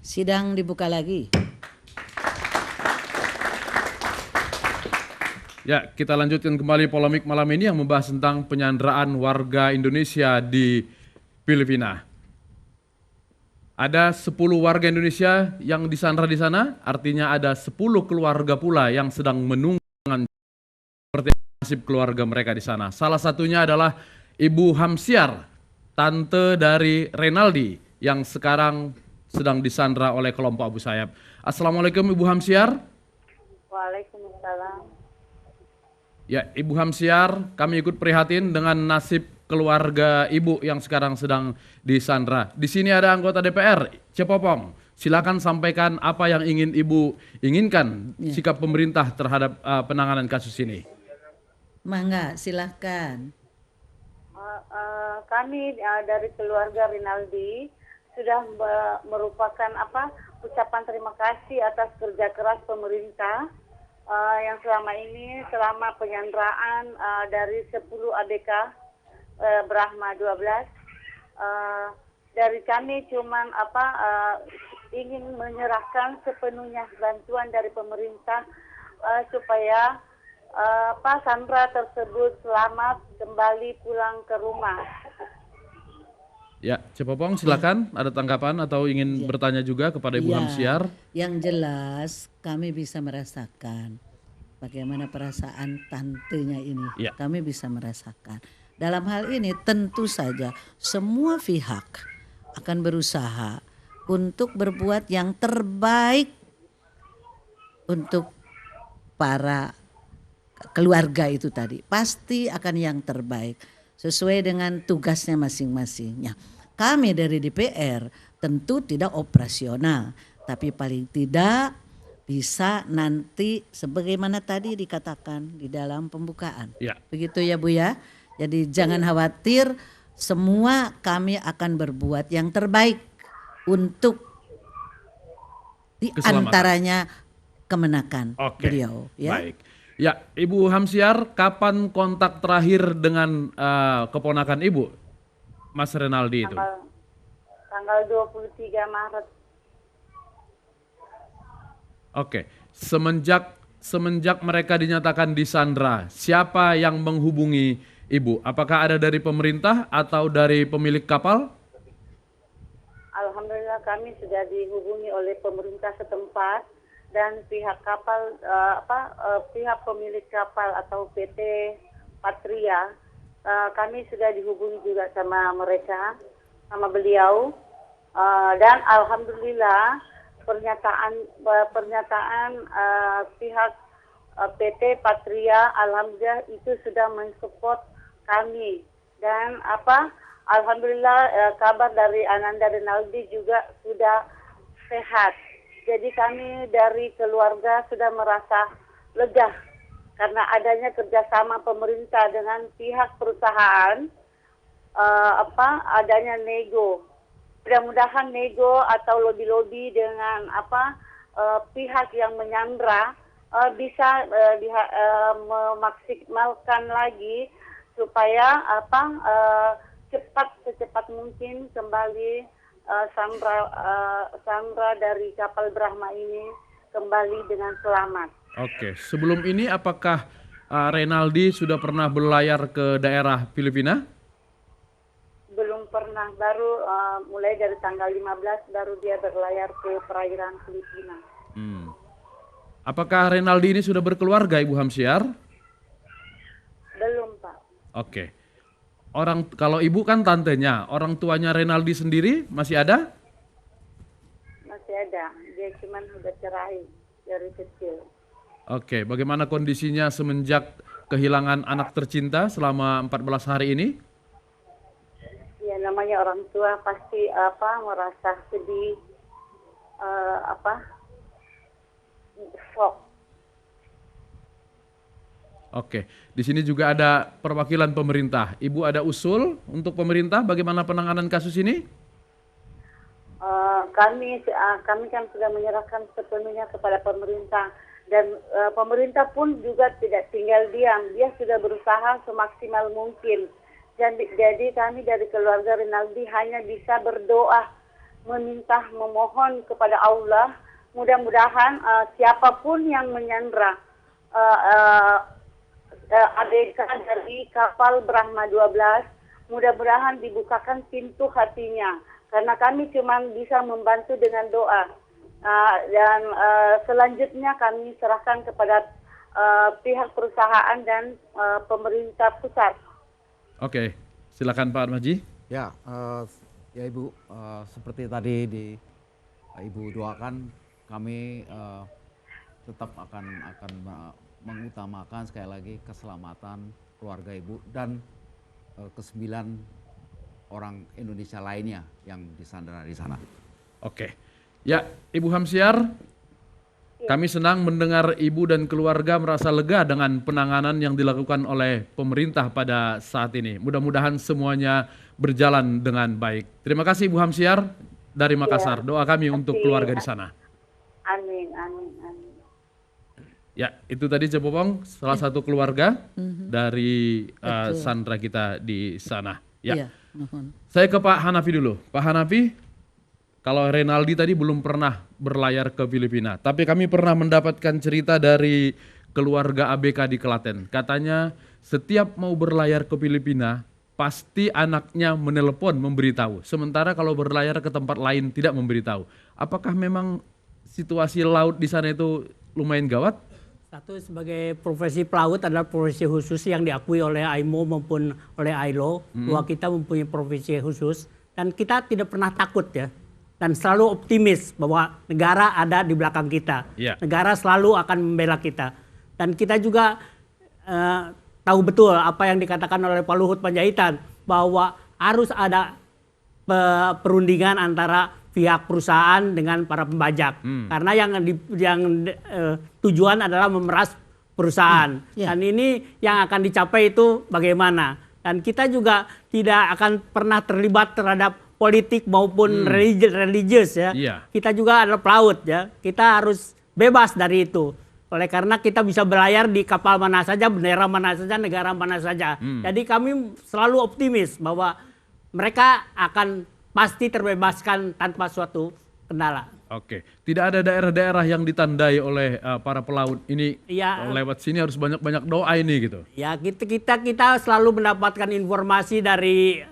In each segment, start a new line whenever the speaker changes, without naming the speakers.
Sidang dibuka lagi.
Ya, kita lanjutkan kembali polemik malam ini yang membahas tentang penyanderaan warga Indonesia di Filipina. Ada 10 warga Indonesia yang disandra di sana, artinya ada 10 keluarga pula yang sedang menunggu seperti nasib keluarga mereka di sana. Salah satunya adalah Ibu Hamsiar, tante dari Renaldi yang sekarang sedang disandra oleh kelompok Abu Sayyaf. Assalamualaikum Ibu Hamsiar.
Waalaikumsalam.
Ya, Ibu Hamsiar, kami ikut prihatin dengan nasib keluarga Ibu yang sekarang sedang disandra. Di sini ada anggota DPR, Cepopong. Silakan sampaikan apa yang ingin Ibu inginkan sikap pemerintah terhadap penanganan kasus ini.
Mangga, silahkan.
Kami dari keluarga Rinaldi sudah merupakan ucapan terima kasih atas kerja keras pemerintah yang selama penyanderaan dari 10 ABK Brahma 12. Dari kami cuman ingin menyerahkan sepenuhnya bantuan dari pemerintah supaya sandra tersebut selamat kembali pulang ke rumah.
Ya, Cepopong silakan ada tanggapan atau ingin bertanya juga kepada Ibu Hamsiar.
Yang jelas kami bisa merasakan bagaimana perasaan tantenya ini.
Ya.
Kami bisa merasakan. Dalam hal ini tentu saja semua pihak akan berusaha untuk berbuat yang terbaik untuk para keluarga itu tadi. Pasti akan yang terbaik sesuai dengan tugasnya masing-masing. Kami dari DPR tentu tidak operasional, tapi paling tidak bisa nanti sebagaimana tadi dikatakan di dalam pembukaan.
Ya.
Begitu ya Bu ya. Jadi jangan khawatir, semua kami akan berbuat yang terbaik untuk di antaranya kemenakan beliau. Ya.
Baik. Ya, Ibu Hamsiar, kapan kontak terakhir dengan keponakan Ibu, Mas Renaldi itu?
Tanggal 23 Maret.
Oke, semenjak mereka dinyatakan disandra, siapa yang menghubungi Ibu? Apakah ada dari pemerintah atau dari pemilik kapal?
Alhamdulillah kami sudah dihubungi oleh pemerintah setempat dan pihak kapal pihak pemilik kapal atau PT Patria. Kami sudah dihubungi juga sama mereka, sama beliau, dan alhamdulillah pernyataan pihak PT Patria alhamdulillah itu sudah mensupport kami, dan alhamdulillah kabar dari Ananda Rinaldi juga sudah sehat. Jadi kami dari keluarga sudah merasa lega karena adanya kerjasama pemerintah dengan pihak perusahaan, adanya nego. Mudah-mudahan nego atau lobby-lobby dengan pihak yang menyandra bisa memaksimalkan lagi supaya secepat mungkin kembali Sandra dari kapal Brahma ini kembali dengan selamat.
Oke, sebelum ini apakah Renaldi sudah pernah berlayar ke daerah Filipina?
Belum pernah, baru mulai dari tanggal 15 baru dia berlayar ke perairan Filipina.
Apakah Renaldi ini sudah berkeluarga, Ibu Hamsiar?
Belum, Pak.
Oke. Kalau Ibu kan tantenya, orang tuanya Renaldi sendiri masih ada?
Masih ada, dia cuman udah cerai dari kecil.
Oke, bagaimana kondisinya semenjak kehilangan anak tercinta selama 14 hari ini?
Ya namanya orang tua pasti merasa sedih, shock.
Oke, di sini juga ada perwakilan pemerintah. Ibu ada usul untuk pemerintah bagaimana penanganan kasus ini?
Kami kan sudah menyerahkan sepenuhnya kepada pemerintah dan pemerintah pun juga tidak tinggal diam. Dia sudah berusaha semaksimal mungkin. Jadi kami dari keluarga Rinaldi hanya bisa berdoa memohon kepada Allah, mudah-mudahan siapapun yang menyandra ABK dari kapal Brahma 12, mudah-mudahan dibukakan pintu hatinya, karena kami cuma bisa membantu dengan doa. Dan selanjutnya kami serahkan kepada pihak perusahaan dan pemerintah pusat.
Oke, silakan Pak Armaji.
Ya, ya Ibu, seperti tadi Ibu doakan, kami tetap akan mengutamakan sekali lagi keselamatan keluarga Ibu dan ke-9 orang Indonesia lainnya yang disandera di sana.
Oke, ya Ibu Hamsiar, kami senang mendengar Ibu dan keluarga merasa lega dengan penanganan yang dilakukan oleh pemerintah pada saat ini. Mudah-mudahan semuanya berjalan dengan baik. Terima kasih Ibu Hamsiar dari Makassar. Doa kami untuk keluarga di sana.
Amin, amin, amin.
Ya, itu tadi Cepopong, salah satu keluarga dari sandra kita di sana. Ya,
nuhun.
saya ke Pak Hanafi dulu. Pak Hanafi, kalau Renaldi tadi belum pernah berlayar ke Filipina, tapi kami pernah mendapatkan cerita dari keluarga ABK di Klaten. Katanya setiap mau berlayar ke Filipina, pasti anaknya menelepon memberitahu. Sementara kalau berlayar ke tempat lain tidak memberitahu. Apakah memang situasi laut di sana itu lumayan gawat?
Satu, sebagai profesi pelaut adalah profesi khusus yang diakui oleh IMO maupun oleh ILO, bahwa kita mempunyai profesi khusus dan kita tidak pernah takut ya, dan selalu optimis bahwa negara ada di belakang kita. Negara selalu akan membela kita, dan kita juga tahu betul apa yang dikatakan oleh Pak Luhut Panjaitan, bahwa harus ada perundingan antara pihak perusahaan dengan para pembajak, karena yang tujuan adalah memeras perusahaan. Dan ini yang akan dicapai itu bagaimana. Dan kita juga tidak akan pernah terlibat terhadap politik maupun religius ya. Kita juga adalah pelaut ya. Kita harus bebas dari itu. Oleh karena kita bisa berlayar di kapal mana saja, bendera mana saja, negara mana saja. Jadi kami selalu optimis bahwa mereka akan pasti terbebaskan tanpa suatu kendala.
Oke, tidak ada daerah-daerah yang ditandai oleh para pelaut ini. Lewat sini harus banyak-banyak doa ini gitu. Ya,
kita selalu mendapatkan informasi dari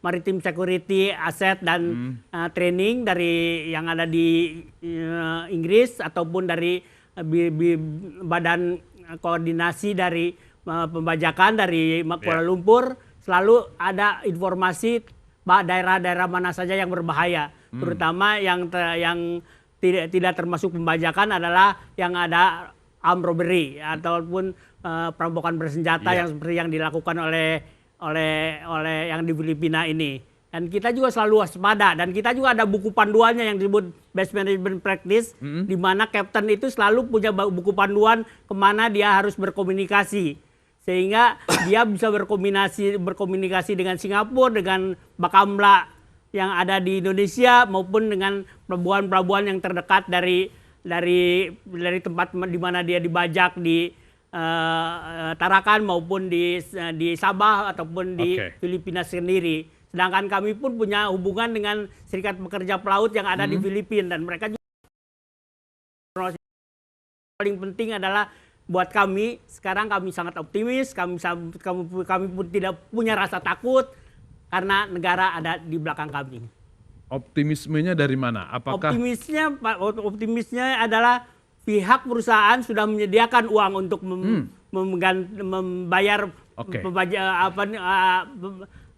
Maritime Security Asset dan training dari yang ada di Inggris ataupun dari badan koordinasi dari pembajakan dari Kuala Lumpur. Selalu ada informasi daerah-daerah mana saja yang berbahaya, terutama yang tidak termasuk pembajakan adalah yang ada armed robbery ataupun perampokan bersenjata yang seperti yang dilakukan oleh yang di Filipina ini. Dan kita juga selalu waspada, dan kita juga ada buku panduannya yang disebut Best Management Practice, di mana kapten itu selalu punya buku panduan kemana dia harus berkomunikasi. Sehingga dia bisa berkomunikasi dengan Singapura, dengan Bakamla yang ada di Indonesia maupun dengan pelabuhan-pelabuhan yang terdekat dari tempat di mana dia dibajak di Tarakan maupun di Sabah ataupun di Filipina sendiri. Sedangkan kami pun punya hubungan dengan serikat pekerja pelaut yang ada di Filipina, dan mereka juga paling penting adalah buat kami, sekarang kami sangat optimis, kami pun tidak punya rasa takut karena negara ada di belakang kami.
Optimismenya dari mana? Apakah
optimisnya adalah pihak perusahaan sudah menyediakan uang untuk membayar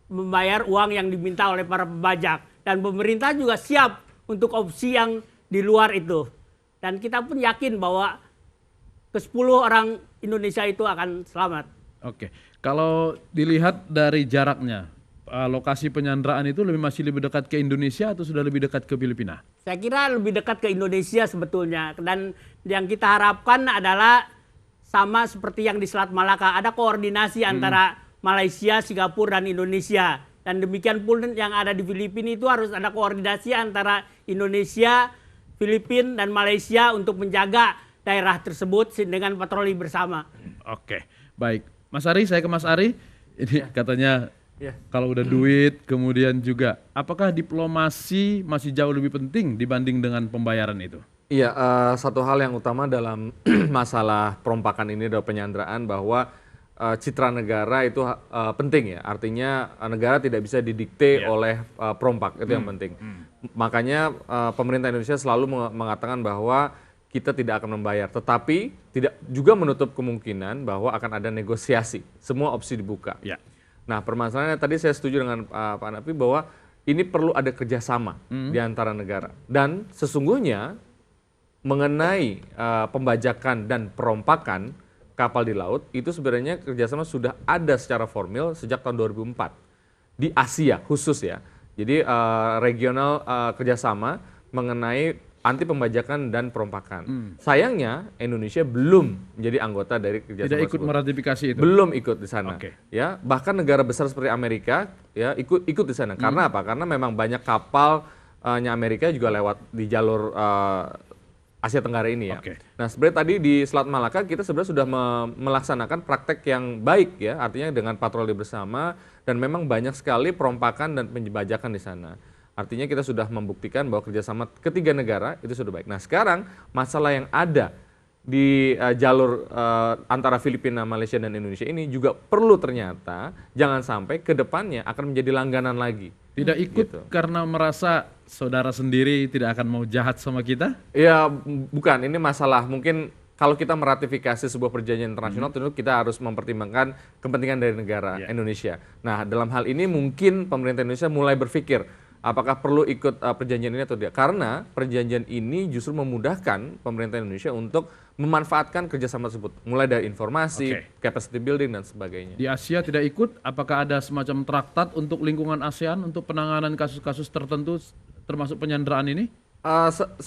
membayar uang yang diminta oleh para pembajak, dan pemerintah juga siap untuk opsi yang di luar itu. Dan kita pun yakin bahwa ke-10 orang Indonesia itu akan selamat.
Oke, kalau dilihat dari jaraknya, lokasi penyanderaan itu masih lebih dekat ke Indonesia atau sudah lebih dekat ke Filipina?
Saya kira lebih dekat ke Indonesia sebetulnya. Dan yang kita harapkan adalah sama seperti yang di Selat Malaka, ada koordinasi antara Malaysia, Singapura, dan Indonesia. Dan demikian pun yang ada di Filipina itu harus ada koordinasi antara Indonesia, Filipina, dan Malaysia untuk menjaga daerah tersebut dengan patroli bersama.
Oke, baik. Mas Ari, saya ke Mas Ari. Ini katanya
Ya.
Kalau udah duit, kemudian juga apakah diplomasi masih jauh lebih penting dibanding dengan pembayaran itu?
Iya, satu hal yang utama dalam masalah perompakan ini adalah penyanderaan bahwa citra negara itu penting ya. Artinya negara tidak bisa didikte oleh perompak, itu yang penting. Makanya pemerintah Indonesia selalu mengatakan bahwa kita tidak akan membayar, tetapi tidak juga menutup kemungkinan bahwa akan ada negosiasi. Semua opsi dibuka.
Ya.
Nah, permasalahannya tadi saya setuju dengan Pak Nafi bahwa ini perlu ada kerjasama di antara negara. Dan sesungguhnya mengenai pembajakan dan perompakan kapal di laut, itu sebenarnya kerjasama sudah ada secara formil sejak tahun 2004 di Asia khusus ya. Jadi regional kerjasama mengenai anti pembajakan dan perompakan. Sayangnya Indonesia belum menjadi anggota dari kerjasama
Tidak ikut
tersebut.
meratifikasi itu?
Belum ikut di sana.
Oke.
Ya, bahkan negara besar seperti Amerika ya ikut di sana. Karena apa? Karena memang banyak kapalnya Amerika juga lewat di jalur Asia Tenggara ini ya.
Oke.
Nah, sebenarnya tadi di Selat Malaka kita sebenarnya sudah melaksanakan praktek yang baik ya, artinya dengan patroli bersama dan memang banyak sekali perompakan dan penjebajakan di sana. Artinya kita sudah membuktikan bahwa kerjasama ketiga negara itu sudah baik. Nah, sekarang masalah yang ada di jalur antara Filipina, Malaysia, dan Indonesia ini juga perlu ternyata jangan sampai ke depannya akan menjadi langganan lagi.
Tidak ikut
Gitu.
karena merasa saudara sendiri tidak akan mau jahat sama kita?
Ya, bukan. Ini masalah mungkin kalau kita meratifikasi sebuah perjanjian internasional, tentu kita harus mempertimbangkan kepentingan dari negara Indonesia. Nah, dalam hal ini mungkin pemerintah Indonesia mulai berpikir apakah perlu ikut perjanjian ini atau tidak. Karena perjanjian ini justru memudahkan pemerintah Indonesia untuk memanfaatkan kerjasama tersebut. Mulai dari informasi, capacity building, dan sebagainya.
Di Asia tidak ikut, apakah ada semacam traktat untuk lingkungan ASEAN untuk penanganan kasus-kasus tertentu termasuk penyanderaan ini?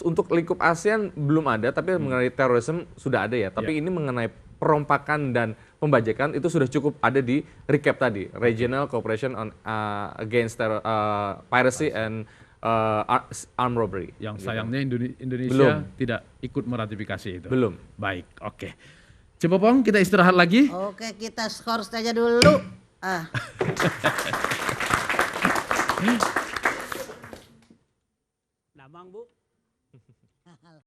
Untuk lingkup ASEAN belum ada, tapi mengenai terorisme sudah ada ya. Tapi ini mengenai perompakan dan pembajakan itu sudah cukup ada di recap tadi, Regional Cooperation on Against Piracy and Armed Robbery.
Yang
Gitu.
sayangnya Indonesia
Belum.
tidak ikut meratifikasi itu.
Belum.
Baik, oke. Cepopong, kita istirahat lagi.
Oke, kita skor saja dulu.
Damang, Bu.